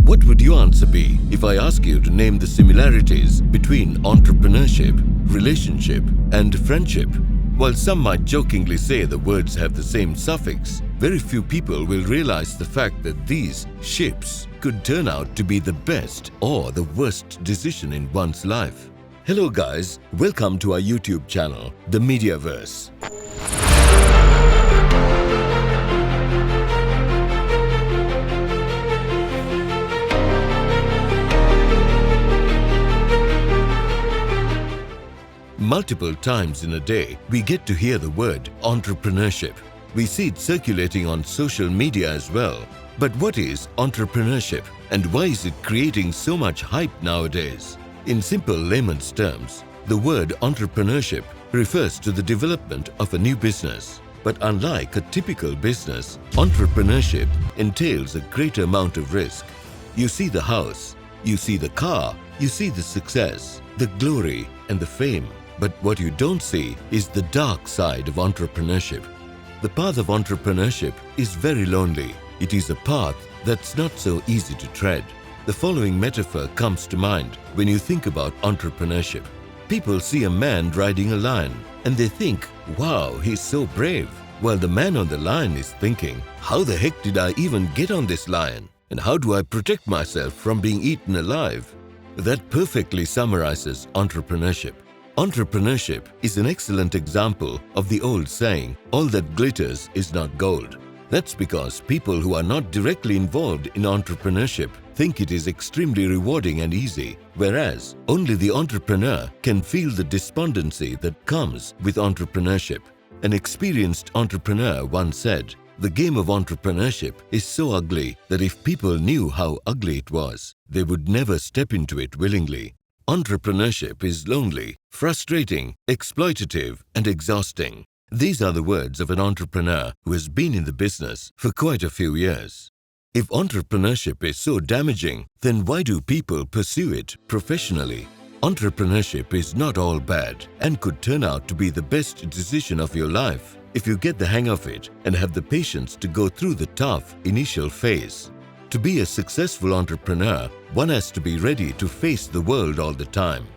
What would your answer be if I ask you to name the similarities between entrepreneurship, relationship, and friendship? While some might jokingly say the words have the same suffix, very few people will realize the fact that these ships could turn out to be the best or the worst decision in one's life. Hello guys, welcome to our YouTube channel, the MediaVerse. Multiple times in a day, we get to hear the word entrepreneurship. We see it circulating on social media as well. But what is entrepreneurship and why is it creating so much hype nowadays? In simple layman's terms, the word entrepreneurship refers to the development of a new business. But unlike a typical business, entrepreneurship entails a great amount of risk. You see the house, you see the car, you see the success, the glory and the fame. But what you don't see is the dark side of entrepreneurship. The path of entrepreneurship is very lonely. It is a path that's not so easy to tread. The following metaphor comes to mind when you think about entrepreneurship. People see a man riding a lion and they think, wow, he's so brave. While the man on the lion is thinking, how the heck did I even get on this lion? And how do I protect myself from being eaten alive? That perfectly summarizes entrepreneurship. Entrepreneurship is an excellent example of the old saying, all that glitters is not gold. That's because people who are not directly involved in entrepreneurship think it is extremely rewarding and easy, whereas only the entrepreneur can feel the despondency that comes with entrepreneurship. An experienced entrepreneur once said, "The game of entrepreneurship is so ugly that if people knew how ugly it was, they would never step into it willingly." Entrepreneurship is lonely, frustrating, exploitative, and exhausting. These are the words of an entrepreneur who has been in the business for quite a few years. If entrepreneurship is so damaging, then why do people pursue it professionally? Entrepreneurship is not all bad and could turn out to be the best decision of your life if you get the hang of it and have the patience to go through the tough initial phase. To be a successful entrepreneur, one has to be ready to face the world all the time.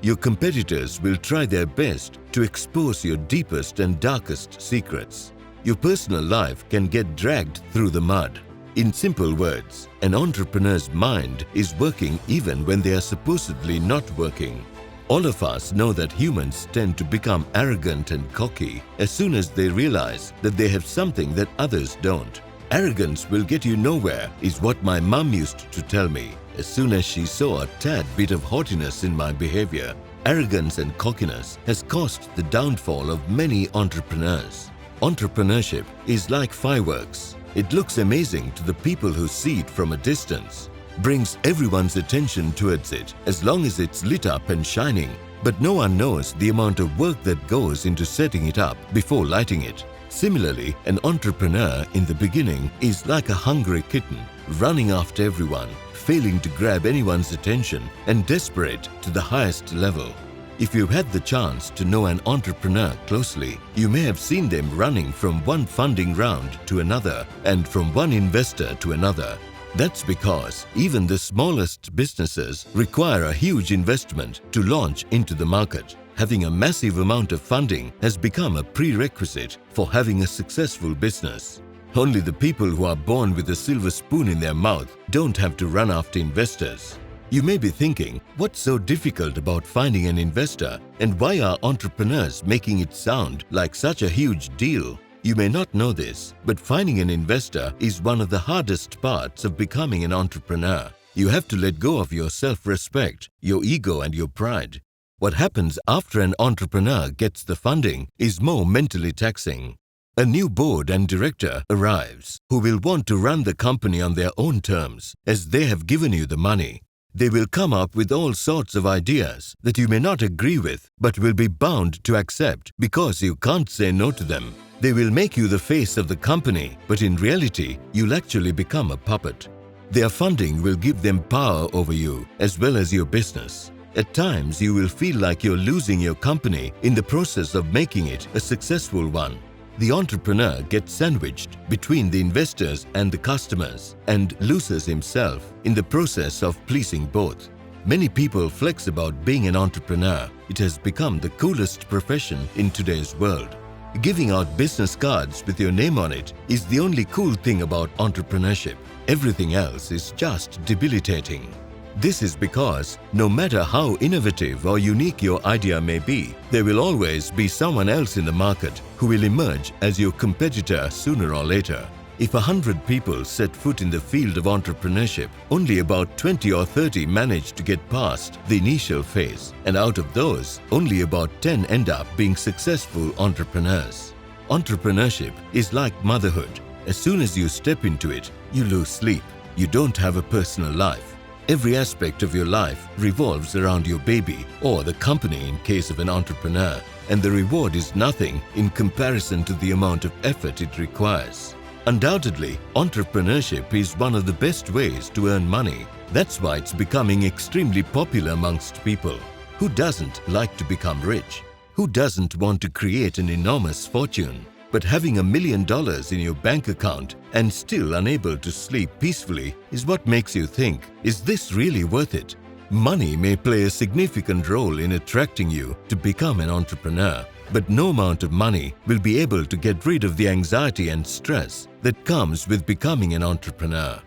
Your competitors will try their best to expose your deepest and darkest secrets. Your personal life can get dragged through the mud. In simple words, an entrepreneur's mind is working even when they are supposedly not working. All of us know that humans tend to become arrogant and cocky as soon as they realize that they have something that others don't. Arrogance will get you nowhere is what my mum used to tell me as soon as she saw a tad bit of haughtiness in my behavior. Arrogance and cockiness has caused the downfall of many entrepreneurs. Entrepreneurship is like fireworks. It looks amazing to the people who see it from a distance, brings everyone's attention towards it as long as it's lit up and shining, but no one knows the amount of work that goes into setting it up before lighting it. Similarly, an entrepreneur in the beginning is like a hungry kitten, running after everyone, failing to grab anyone's attention and desperate to the highest level. If you've had the chance to know an entrepreneur closely, you may have seen them running from one funding round to another and from one investor to another. That's because even the smallest businesses require a huge investment to launch into the market. Having a massive amount of funding has become a prerequisite for having a successful business. Only the people who are born with a silver spoon in their mouth don't have to run after investors. You may be thinking, what's so difficult about finding an investor and why are entrepreneurs making it sound like such a huge deal? You may not know this, but finding an investor is one of the hardest parts of becoming an entrepreneur. You have to let go of your self-respect, your ego and your pride. What happens after an entrepreneur gets the funding is more mentally taxing. A new board and director arrives who will want to run the company on their own terms as they have given you the money. They will come up with all sorts of ideas that you may not agree with but will be bound to accept because you can't say no to them. They will make you the face of the company, but in reality, you'll actually become a puppet. Their funding will give them power over you as well as your business. At times, you will feel like you're losing your company in the process of making it a successful one. the entrepreneur gets sandwiched between the investors and the customers and loses himself in the process of pleasing both. Many people flex about being an entrepreneur. It has become the coolest profession in today's world. Giving out business cards with your name on it is the only cool thing about entrepreneurship. Everything else is just debilitating. This is because no matter how innovative or unique your idea may be, there will always be someone else in the market who will emerge as your competitor sooner or later. If 100 people set foot in the field of entrepreneurship, only about 20 or 30 manage to get past the initial phase, and out of those, only about 10 end up being successful entrepreneurs. Entrepreneurship is like motherhood. As soon as you step into it, you lose sleep. You don't have a personal life. Every aspect of your life revolves around your baby or the company in case of an entrepreneur, and the reward is nothing in comparison to the amount of effort it requires. Undoubtedly, entrepreneurship is one of the best ways to earn money. That's why it's becoming extremely popular amongst people. Who doesn't like to become rich? Who doesn't want to create an enormous fortune? But having $1 million in your bank account and still unable to sleep peacefully is what makes you think, is this really worth it? Money may play a significant role in attracting you to become an entrepreneur, but no amount of money will be able to get rid of the anxiety and stress that comes with becoming an entrepreneur.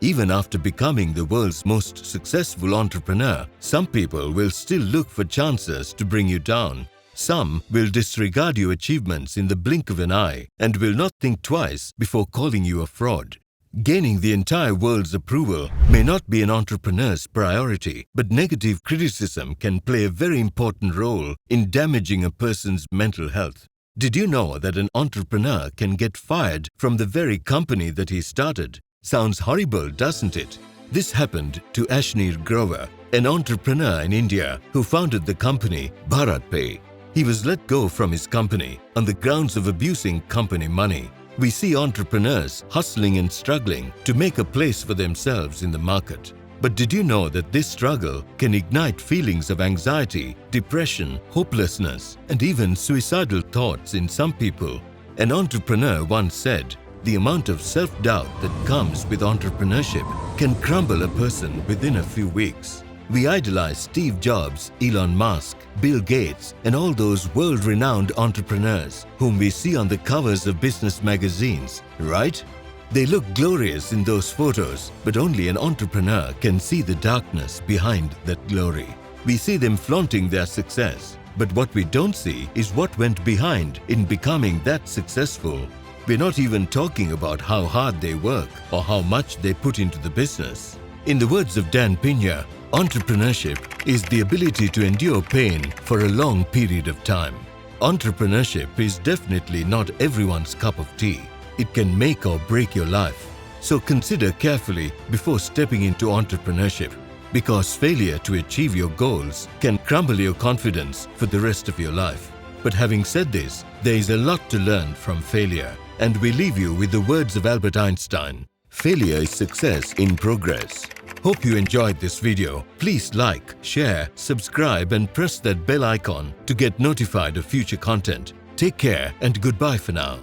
Even after becoming the world's most successful entrepreneur, some people will still look for chances to bring you down. Some will disregard your achievements in the blink of an eye and will not think twice before calling you a fraud. Gaining the entire world's approval may not be an entrepreneur's priority, but negative criticism can play a very important role in damaging a person's mental health. Did you know that an entrepreneur can get fired from the very company that he started? Sounds horrible, doesn't it? This happened to Ashnir Grover, an entrepreneur in India who founded the company BharatPe. He was let go from his company on the grounds of abusing company money. We see entrepreneurs hustling and struggling to make a place for themselves in the market. But did you know that this struggle can ignite feelings of anxiety, depression, hopelessness, and even suicidal thoughts in some people? An entrepreneur once said, "The amount of self-doubt that comes with entrepreneurship can crumble a person within a few weeks." We idolize Steve Jobs, Elon Musk, Bill Gates, and all those world-renowned entrepreneurs whom we see on the covers of business magazines, right? They look glorious in those photos, but only an entrepreneur can see the darkness behind that glory. We see them flaunting their success, but what we don't see is what went behind in becoming that successful. We're not even talking about how hard they work or how much they put into the business. In the words of Dan Pena, entrepreneurship is the ability to endure pain for a long period of time. Entrepreneurship is definitely not everyone's cup of tea. It can make or break your life. So consider carefully before stepping into entrepreneurship, because failure to achieve your goals can crumble your confidence for the rest of your life. But having said this, there is a lot to learn from failure, and we leave you with the words of Albert Einstein: "Failure is success in progress." Hope you enjoyed this video. Please like, share, subscribe and press that bell icon to get notified of future content. Take care and goodbye for now.